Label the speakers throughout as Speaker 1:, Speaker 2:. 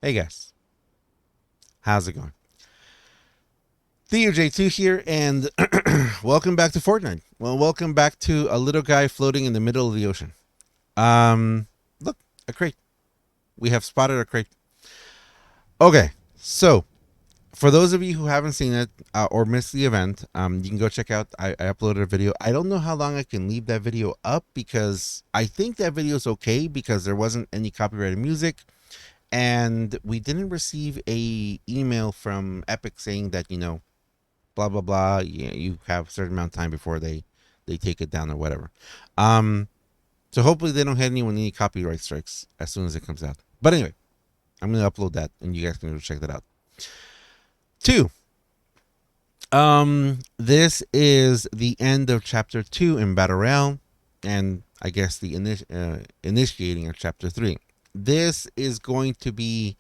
Speaker 1: Hey guys, how's it going? Theo J2 here, and welcome back to Fortnite. Well, welcome back to a little guy floating in the middle of the ocean. Look, a crate. We have spotted a crate. Okay, so for those of you who haven't seen it or missed the event, you can go check out. I uploaded a video. I don't know how long I can leave that video up because I think that video is okay because there wasn't any copyrighted music, and we didn't receive a email from Epic saying that blah blah blah. You have a certain amount of time before they take it down or whatever. Um, so hopefully they don't hit anyone any copyright strikes as soon as it comes out. But anyway, I'm gonna upload that and you guys can go check that out. Two. This is the end of chapter 2 in Battle Royale, and I guess the initiating of chapter 3. This is going to be,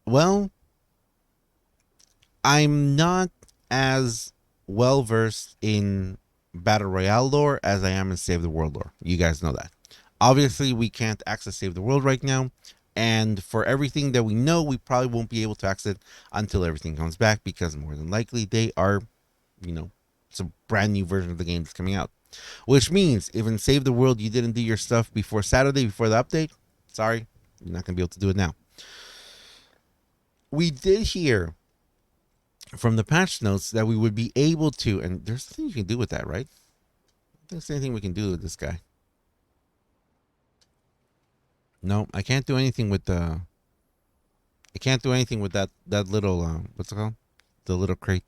Speaker 1: well, I'm not as well versed in Battle Royale lore as I am in Save the World lore. You guys know that. Obviously, we can't access Save the World right now. And for everything that we know, we probably won't be able to access it until everything comes back because more than likely they are, it's a brand new version of the game that's coming out. Which means if in Save the World you didn't do your stuff before Saturday, before the update, sorry, you're not going to be able to do it now. We did hear from the patch notes that we would be able to, and there's nothing you can do with that, right? There's anything we can do with this guy. No, I can't do anything with the. I can't do anything with that little what's it called? The little crate.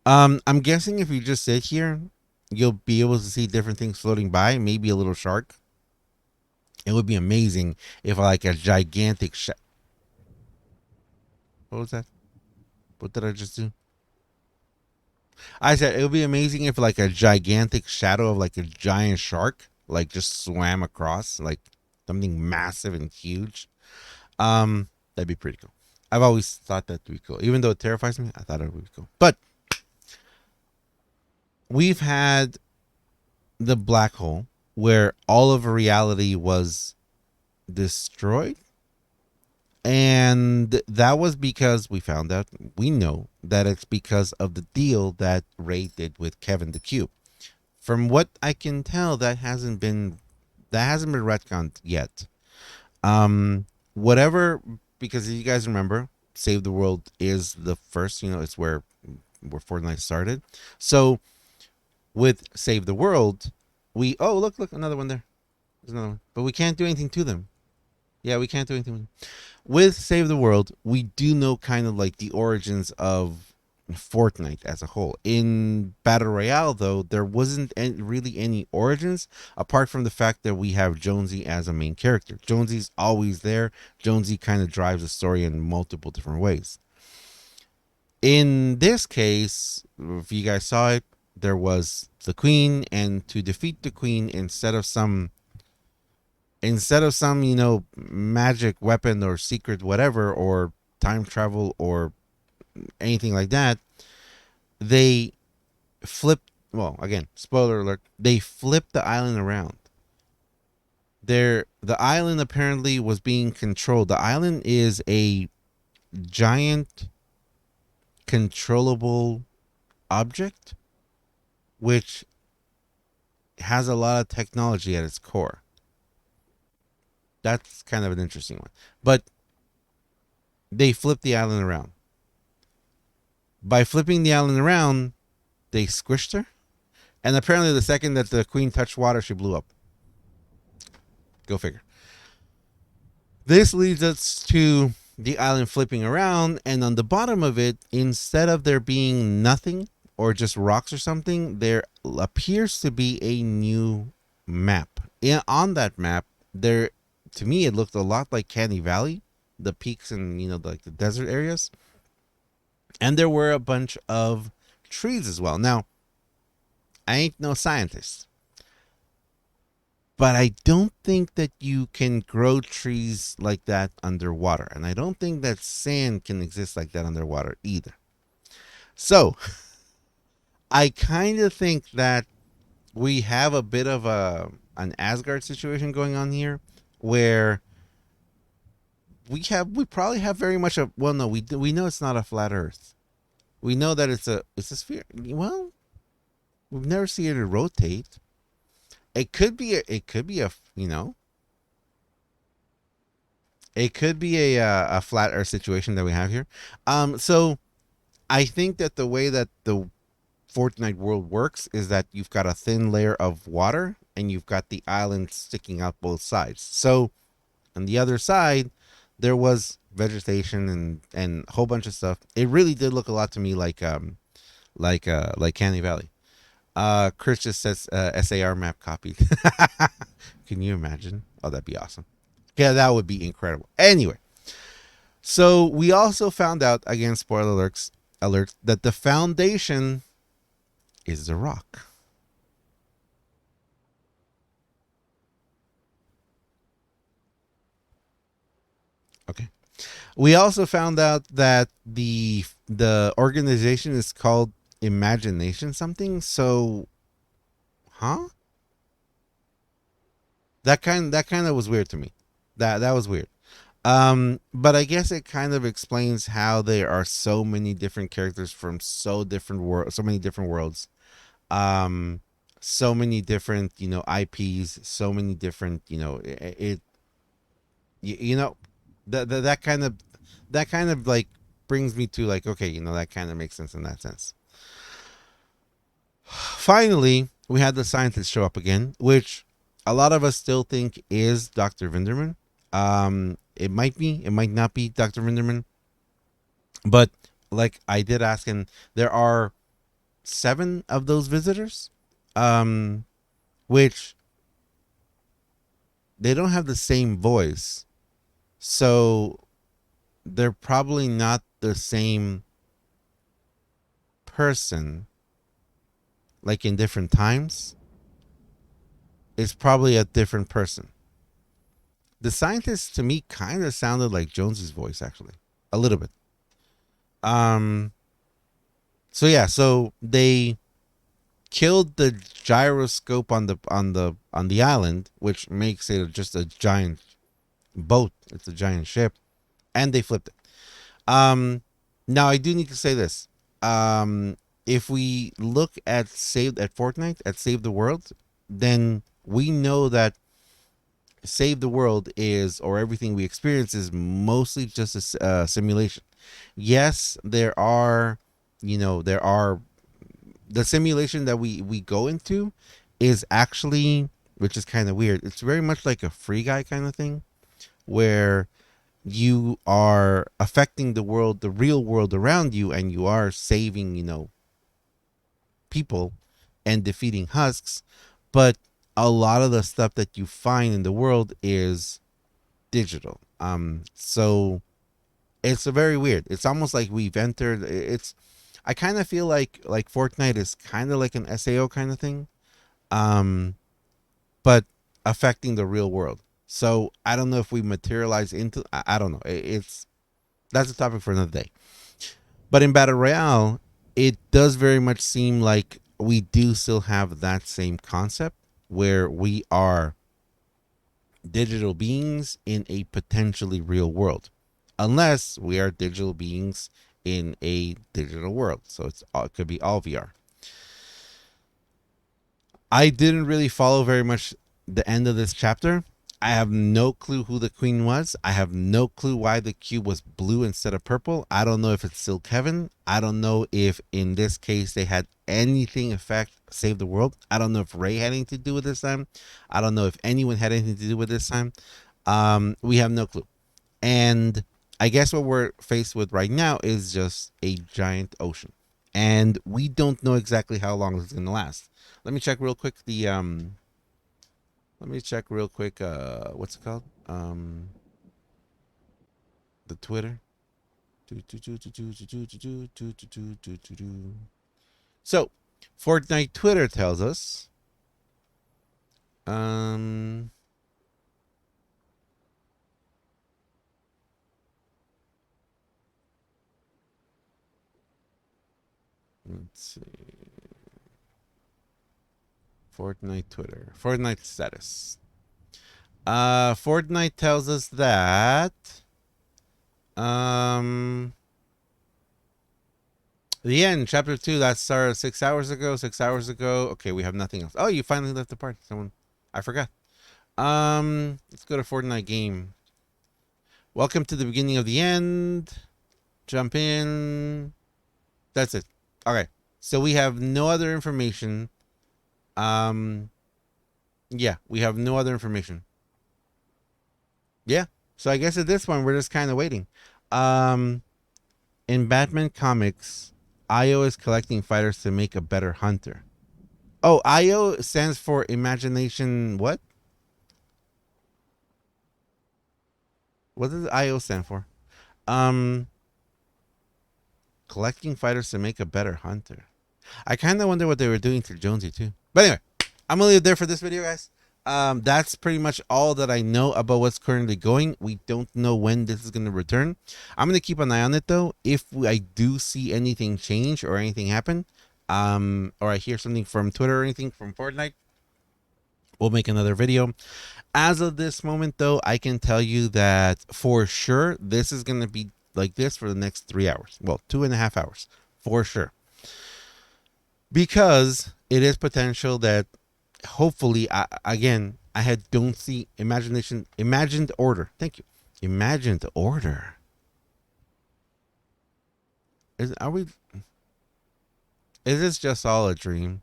Speaker 1: I'm guessing if you just sit here, you'll be able to see different things floating by. Maybe a little shark. It would be amazing if like a gigantic. What was that? What did I just do? I said it would be amazing if like a gigantic shadow of like a giant shark like just swam across like something massive and huge. That'd be pretty cool. I've always thought that'd be cool. Even though it terrifies me, I thought it would be cool. But we've had the black hole where all of reality was destroyed. And that was because we found out, we know that it's because of the deal that Ray did with Kevin the Cube. From what I can tell, that hasn't been retconned yet. Whatever, because if you guys remember, Save the World is the first. It's where Fortnite started. So with Save the World, we look another one there. There's another one, but we can't do anything to them. Yeah, we can't do anything with Save the World. We do know kind of like the origins of Fortnite as a whole. In Battle Royale, though, there wasn't really any origins apart from the fact that we have Jonesy as a main character. Jonesy's always there. Jonesy kind of drives the story in multiple different ways. In this case, if you guys saw it, there was the Queen, and to defeat the Queen, instead of some magic weapon or secret whatever or time travel or anything like that, they flipped. Well, again, spoiler alert, they flipped the island around. The island apparently was being controlled. The island is a giant controllable object which has a lot of technology at its core. That's kind of an interesting one. But they flipped the island around. By flipping the island around, they squished her. And apparently, the second that the queen touched water, she blew up. Go figure. This leads us to the island flipping around, and on the bottom of it, instead of there being nothing or just rocks or something, there appears to be a new map. On that map, there, to me, it looked a lot like Candy Valley, the peaks and like the desert areas, and there were a bunch of trees as well. Now, I ain't no scientist, but I don't think that you can grow trees like that underwater. And I don't think that sand can exist like that underwater either. So I kind of think that we have a bit of an Asgard situation going on here where we probably have very much a well no we know it's not a flat Earth. We know that it's a sphere. Well, we've never seen it rotate. It could be a you know it could be a flat Earth situation that we have here. So I think that the way that the Fortnite world works is that you've got a thin layer of water and you've got the island sticking out both sides. So on the other side, there was vegetation and a whole bunch of stuff. It really did look a lot to me like Canny Valley. Chris just says SAR map copied. Can you imagine? Oh, that'd be awesome. Yeah, that would be incredible. Anyway, so we also found out again, spoiler alert, that the foundation is the rock. Okay. We also found out that the organization is called Imagination something. So, huh? That kind of was weird to me. That was weird. But I guess it kind of explains how there are so many different characters from so many different worlds. Um, so many different IPs, so many different you know that kind of like brings me to like okay that kind of makes sense in that sense. Finally, we had the scientist show up again, which a lot of us still think is Dr. Vinderman. It might be, it might not be Dr. Vinderman, but like I did ask, and there are seven of those visitors, um, which they don't have the same voice, so they're probably not the same person, like in different times. It's probably a different person. The scientist to me kind of sounded like Jonesy's voice, actually, a little bit. Um, so yeah, so they killed the gyroscope on the island, which makes it just a giant boat. It's a giant ship, and they flipped it. Um, Now I do need to say this. If we look at Fortnite at Save the World, then we know that Save the World is, or everything we experience is mostly just a simulation. Yes, there are the simulation that we go into is actually, which is kind of weird. It's very much like a free guy kind of thing, where you are affecting the world, the real world around you, and you are saving, people and defeating husks. But a lot of the stuff that you find in the world is digital. So it's a very weird. It's almost like we've entered. I kind of feel like Fortnite is kind of like an SAO kind of thing, um, but affecting the real world. So I don't know if we materialize into. I don't know. It's That's a topic for another day. But in Battle Royale, it does very much seem like we do still have that same concept where we are digital beings in a potentially real world, unless we are digital beings in a digital world. So it could be all VR. I didn't really follow very much the end of this chapter. I have no clue who the queen was. I have no clue why the cube was blue instead of purple. I don't know if it's still Kevin. I don't know if in this case they had anything affect save the world. I don't know if Ray had anything to do with this time. I don't know if anyone had anything to do with this time. We have no clue. And I guess what we're faced with right now is just a giant ocean. And we don't know exactly how long it's going to last. Let me check real quick what's it called? The Twitter. So, Fortnite Twitter tells us um let's see. Fortnite Twitter. Fortnite status. Fortnite tells us that The end, chapter 2. That started 6 hours ago. 6 hours ago. Okay, we have nothing else. Oh, you finally left the party. Someone, I forgot. Let's go to Fortnite game. Welcome to the beginning of the end. Jump in. That's it. Okay. So we have no other information. Yeah, we have no other information. Yeah. So I guess at this point we're just kind of waiting. Um, in Batman comics, Io is collecting fighters to make a better hunter. Oh, IO stands for imagination. What? What does IO stand for? Um, collecting fighters to make a better hunter. I kind of wonder what they were doing to Jonesy too. But anyway, I'm gonna leave it there for this video, guys. That's pretty much all that I know about what's currently going. We don't know when this is gonna return. I'm gonna keep an eye on it though. If I do see anything change or anything happen, or I hear something from Twitter or anything from Fortnite, we'll make another video. As of this moment, though, I can tell you that for sure this is gonna be like this for the next 3 hours. Well, 2.5 hours for sure. Because it is potential that hopefully I don't see imagined order. Thank you. Imagined order. Is this just all a dream?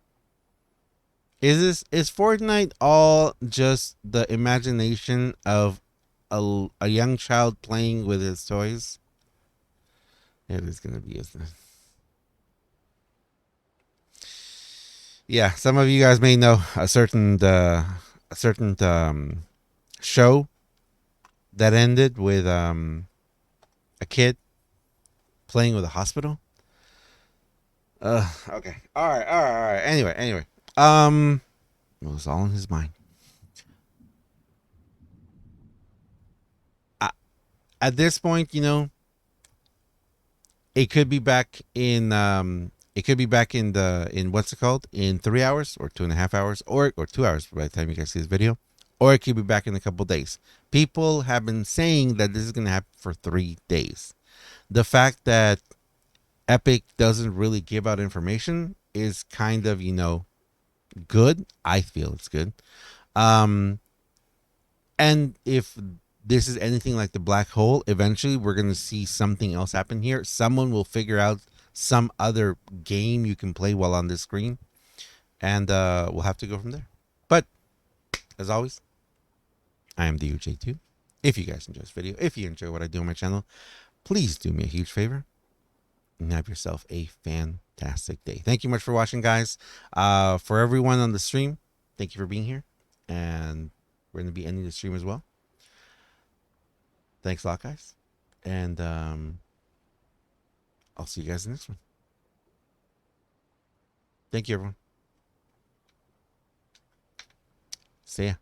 Speaker 1: Is Fortnite all just the imagination of a young child playing with his toys? It is gonna be, isn't it? Yeah, some of you guys may know a certain show that ended with a kid playing with a hospital. Okay. All right. Anyway. It was all in his mind. I, at this point, it could be back in in what's it called, in 3 hours or 2.5 hours or 2 hours by the time you guys see this video, or it could be back in a couple days. People have been saying that this is going to happen for 3 days. The fact that Epic doesn't really give out information is kind of good. I feel it's good. um and if this is anything like the black hole, eventually we're going to see something else happen here. Someone will figure out some other game you can play while on this screen, and we'll have to go from there. But as always, I am DUJ2. If you guys enjoy this video, if you enjoy what I do on my channel, please do me a huge favor and have yourself a fantastic day. Thank you much for watching, guys. For everyone on the stream, thank you for being here, and we're going to be ending the stream as well. Thanks a lot, guys. And I'll see you guys in the next one. Thank you, everyone. See ya.